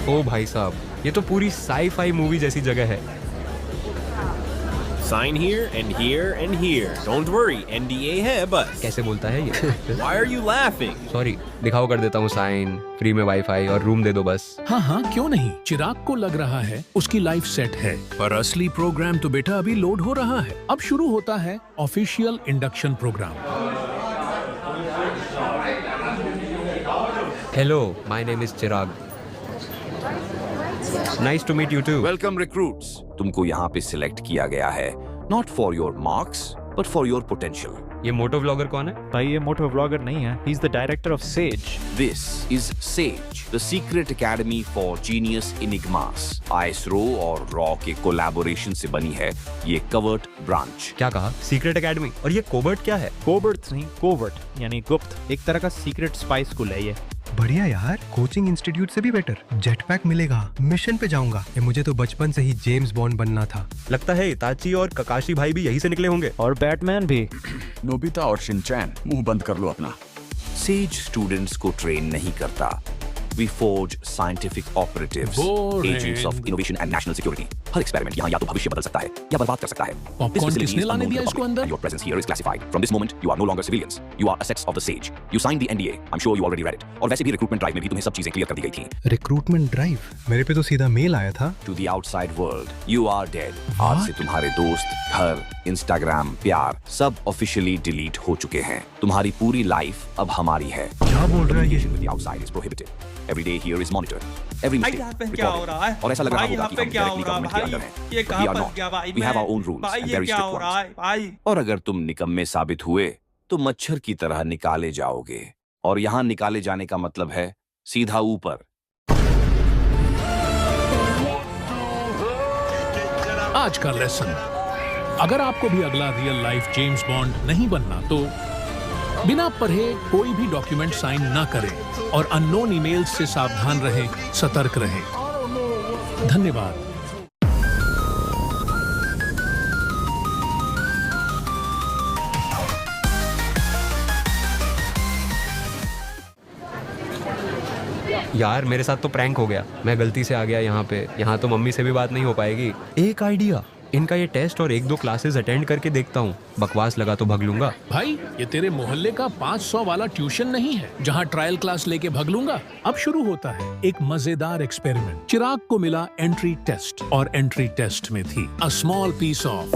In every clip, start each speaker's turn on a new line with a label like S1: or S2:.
S1: ओ भाई साहब, ये तो पूरी साई-फाई मूवी जैसी जगह है।
S2: Sign here and here and here. Don't worry, NDA है बस.
S1: कैसे बोलता है ये?
S2: Why are you laughing?
S1: Sorry, दिखाओ कर देता हूँ साइन, फ्री में वाईफाई और रूम दे दो बस।
S3: हाँ हाँ, क्यों नहीं। चिराग को लग रहा है उसकी लाइफ सेट है, पर असली प्रोग्राम तो बेटा अभी लोड हो रहा है। अब शुरू होता है official induction program.
S1: Hello, my name is Chirag. Nice to meet you too.
S4: Welcome recruits. तुमको यहाँ पे सिलेक्ट किया गया है not for your marks but for your potential.
S1: ये मोटो व्लॉगर कौन है?
S5: भाई ये मोटो व्लॉगर नहीं है, he is the director of SAGE.
S4: This is SAGE, the secret academy for genius enigmas. ISRO और रॉ के कोलैबोरेशन से बनी है ये कवर्ट ब्रांच।
S1: क्या कहा? Secret academy. और ये कोबर्ट क्या है?
S5: कोबर्ट नहीं, कोवर्ट यानी गुप्त, एक तरह का सीक्रेट स्पाई स्कूल है ये।
S6: बढ़िया यार, कोचिंग इंस्टीट्यूट से भी बेटर। जेट पैक मिलेगा, मिशन पे जाऊंगा। मुझे तो बचपन से ही जेम्स बॉन्ड बनना था।
S1: लगता है इताची और ककाशी भाई भी यहीं से निकले होंगे।
S5: और बैटमैन भी।
S7: नोबिता और शिनचैन, मुंह बंद कर लो अपना।
S4: सेज स्टूडेंट्स को ट्रेन नहीं करता। We forge scientific operatives, agents of innovation and national security. Her experiment यहाँ या तो भविष्य बदल सकता है या बर्बाद कर सकता है।
S3: पॉपकॉर्न किसने लाने दिया इसको अंदर?
S4: And your presence here is classified. From this moment, you are no longer civilians. You are assets of the Sage. You signed the NDA. I'm sure you already read it. और वैसे भी recruitment drive में भी तुम्हें सब चीजें clear कर दी गई थी।
S6: Recruitment drive? मेरे पे तो सीधा मेल आया था।
S4: To the outside world, you are dead. आज से तुम्हारे दोस्त, घर, इंस्टाग्राम, प्यार सब ऑफिशियली डिलीट हो चुके हैं। तुम्हारी पूरी लाइफ अब हमारी है।
S6: क्या बोल रहा है ये?
S4: With the outside is prohibited. Every day here is monitored. Every mistake
S8: यहाँ पे क्या हो
S4: recorded.
S8: रहा है?
S4: और ऐसा लग रहा
S8: भाई
S4: होगा
S8: यहाँ
S4: कि
S8: पे
S4: हम
S8: क्या हो
S4: directly
S8: रहा है?
S4: government के
S8: भाई
S4: अंदर हैं।
S8: ये
S4: We
S8: कहाँ
S4: are
S8: फंस
S4: not.
S8: गया भाई?
S4: We have our own rules
S8: भाई
S4: and
S8: ये
S4: very
S8: क्या
S4: strict
S8: हो रहा
S4: ones.
S8: है भाई?
S4: और अगर तुम निकम्मे साबित हुए तो मच्छर की तरह निकाले जाओगे। और यहाँ निकाले जाने का मतलब है सीधा ऊपर।
S3: आज का लेसन, अगर आपको भी अगला रियल लाइफ जेम्स बॉन्ड नहीं बनना तो बिना पढ़े कोई भी डॉक्यूमेंट साइन ना करें और अननोन ईमेल्स से सावधान रहें, सतर्क रहें। धन्यवाद।
S1: यार मेरे साथ तो प्रैंक हो गया। मैं गलती से आ गया यहाँ पे। यहाँ तो मम्मी से भी बात नहीं हो पाएगी। एक आइडिया, इनका ये टेस्ट और 1-2 क्लासेस अटेंड करके देखता हूँ। बकवास लगा तो भग लूंगा।
S3: भाई ये तेरे मोहल्ले का 500 वाला ट्यूशन नहीं है जहाँ ट्रायल क्लास लेके भग लूंगा। अब शुरू होता है एक मजेदार एक्सपेरिमेंट। चिराग को मिला एंट्री टेस्ट और एंट्री टेस्ट में थी a small piece of.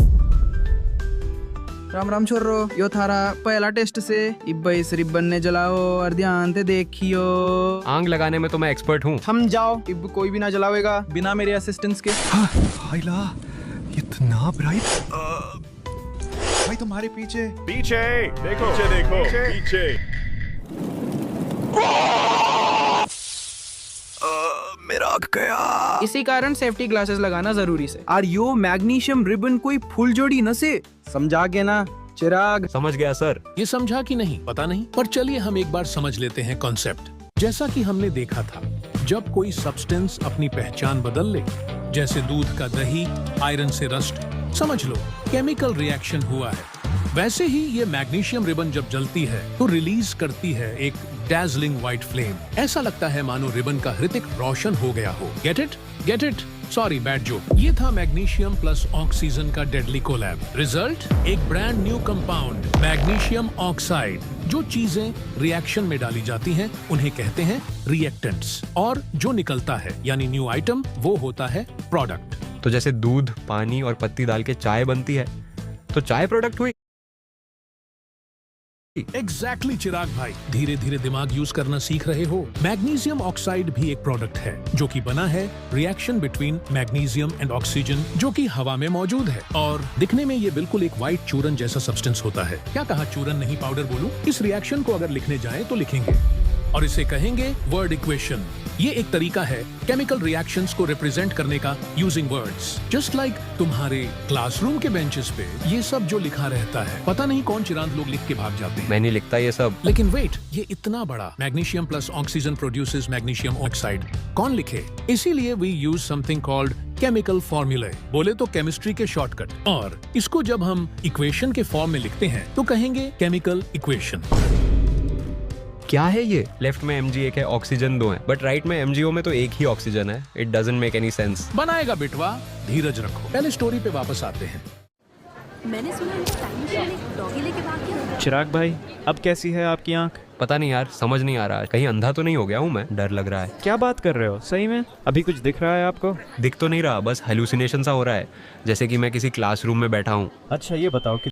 S9: Ram Ram छोरो, यो थारा पहला टेस्ट से। इब्बा इस रिबन ने जलाओ और ध्यान से देखियो।
S1: आग लगाने में तो मैं एक्सपर्ट हूँ।
S9: हम जाओ, इब कोई भी ना जलावेगा बिना मेरे असिस्टेंस के।
S6: हाइला, इतना ब्राइट।
S7: भाई तुम्हारे पीछे।
S5: पीछे देखो, पीछे।
S6: मेरा आग गया।
S9: इसी कारण सेफ्टी ग्लासेस लगाना जरूरी से। और यो मैग्नीशियम रिबन कोई फुल जोड़ी न से, समझा के ना चिराग?
S1: समझ गया सर।
S3: ये समझा कि नहीं पता नहीं, पर चलिए हम एक बार समझ लेते हैं कॉन्सेप्ट। जैसा कि हमने देखा था, जब कोई सब्सटेंस अपनी पहचान बदल ले, जैसे दूध का दही आयरन से रस्ट, समझ लो केमिकल रिएक्शन हुआ है। वैसे ही ये मैग्नीशियम रिबन जब जलती है तो रिलीज करती है एक डैज़लिंग व्हाइट फ्लेम। ऐसा लगता है मानो रिबन का हृतिक रोशन हो गया हो। Get it? Get it? Sorry, bad joke. ये था मैग्नीशियम प्लस ऑक्सीजन का डेडली कोलैब। रिजल्ट, एक brand new compound magnesium oxide. जो चीजें रिएक्शन में डाली जाती हैं उन्हें कहते हैं रिएक्टेंट्स, और जो निकलता है यानी न्यू आइटम वो होता है प्रोडक्ट।
S1: तो जैसे दूध, पानी और पत्ती डाल के चाय बनती है, तो चाय प्रोडक्ट हुई।
S3: एग्जैक्टली चिराग भाई, धीरे धीरे दिमाग यूज करना सीख रहे हो। मैग्नीशियम ऑक्साइड भी एक प्रोडक्ट है जो कि बना है reaction between magnesium and oxygen, जो कि हवा में मौजूद है। और दिखने में ये बिल्कुल एक व्हाइट चूरन जैसा सब्सटेंस होता है। क्या कहा, चूरन नहीं पाउडर बोलूं? इस रिएक्शन को अगर लिखने जाएं तो लिखेंगे और इसे कहेंगे वर्ड इक्वेशन। ये एक तरीका है केमिकल रिएक्शंस को रिप्रेजेंट करने का यूजिंग वर्ड्स। जस्ट लाइक तुम्हारे क्लासरूम के बेंचेस पे ये सब जो लिखा रहता है, पता नहीं कौन चिरांद लोग लिख के भाग जाते हैं।
S1: मैं नहीं लिखता ये सब।
S3: लेकिन वेट, ये इतना बड़ा magnesium plus oxygen produces magnesium oxide, कौन लिखे? इसीलिए we use something called chemical formulae, बोले तो केमिस्ट्री के शॉर्टकट। और इसको जब हम इक्वेशन के फॉर्म में लिखते हैं तो कहेंगे केमिकल इक्वेशन।
S1: क्या है ये? लेफ्ट में mg एक है, ऑक्सीजन 2 है, बट राइट में MgO में तो एक ही ऑक्सीजन है। It doesn't make any sense.
S3: बनाएगा बिटवा, धीरज रखो। पहले स्टोरी पे वापस आते हैं।
S8: मैंने सुना है टाइम मशीन एक डॉगी लेके भाग गया।
S5: चिराग भाई, अब कैसी है आपकी आंख?
S1: पता नहीं यार, समझ नहीं आ रहा, कहीं अंधा तो नहीं हो गया हूँ मैं? डर लग रहा है।
S5: क्या बात कर रहे हो, सही में? अभी कुछ दिख रहा है आपको?
S1: दिख तो नहीं रहा, बस हेलुसिनेशन सा हो रहा है, जैसे कि मैं किसी क्लासरूम में बैठा हूँ।
S5: अच्छा ये बताओ कि